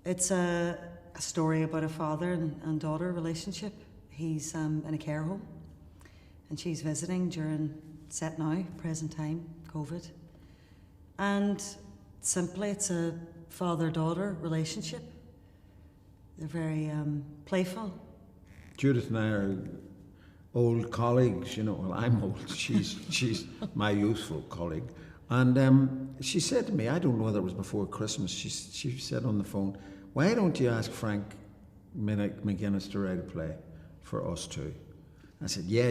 It's a story about a father and daughter relationship. He's in a care home and she's visiting during set now, present time, COVID. And simply it's a father-daughter relationship. They're very playful. Judith and I are old colleagues, you know. Well, I'm old. She's my youthful colleague. And she said to me, I don't know whether it was before Christmas, she said on the phone, why don't you ask Frank McGuinness to write a play for us too? I said, yeah.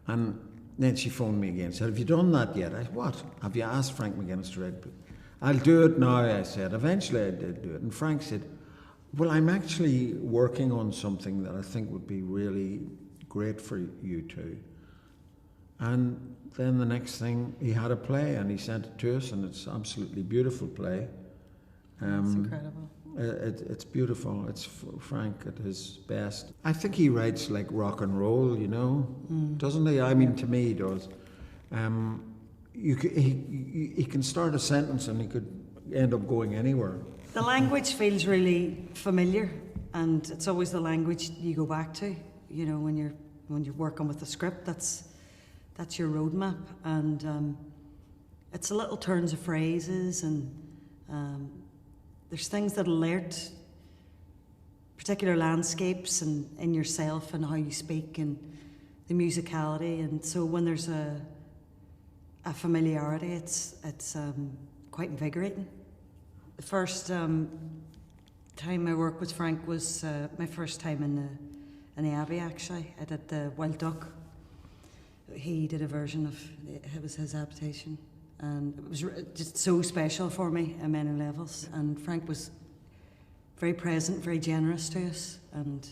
And then she phoned me again and said, have you done that yet? I said, what? Have you asked Frank McGuinness to write a play? I'll do it now, I said. Eventually I did do it. And Frank said, well, I'm actually working on something that I think would be really great for you two. And then the next thing, he had a play and he sent it to us, and it's an absolutely beautiful play. It's incredible. It's beautiful. It's Frank at his best. I think he writes like rock and roll, you know, doesn't he? I mean, to me, he does. He can start a sentence and he could end up going anywhere. The language feels really familiar, and it's always the language you go back to. You know, when you're working with the script, that's your roadmap, and it's a little turns of phrases, and there's things that alert particular landscapes and in yourself and how you speak and the musicality, and so when there's a familiarity, it's quite invigorating. The first time I worked with Frank was my first time in the Abbey, actually. I did the Wild Duck. He did a version of it was his adaptation, and it was just so special for me on many levels. And Frank was very present, very generous to us. And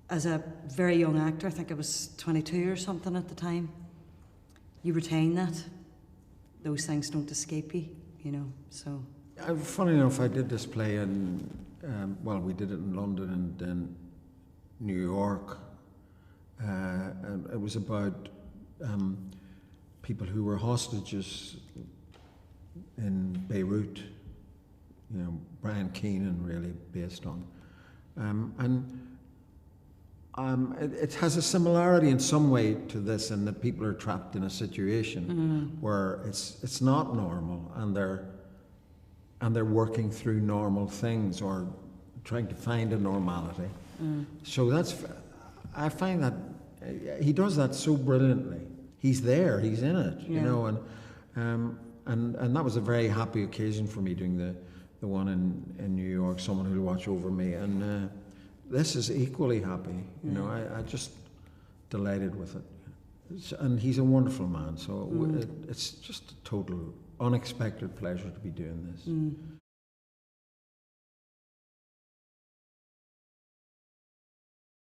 as a very young actor, I think I was 22 or something at the time, you retain that. Those things don't escape you, you know. So. Funny enough, I did this play in, we did it in London and then New York. And it was about people who were hostages in Beirut, you know, Brian Keenan really based on. It has a similarity in some way to this, in that people are trapped in a situation where it's not normal, and they're working through normal things or trying to find a normality. So I find that he does that so brilliantly. He's there, he's in it, you know, and that was a very happy occasion for me, doing the one in New York, Someone Who'll Watch Over Me, and this is equally happy, you know. I just delighted with it. And he's a wonderful man, so it's just a total unexpected pleasure to be doing this.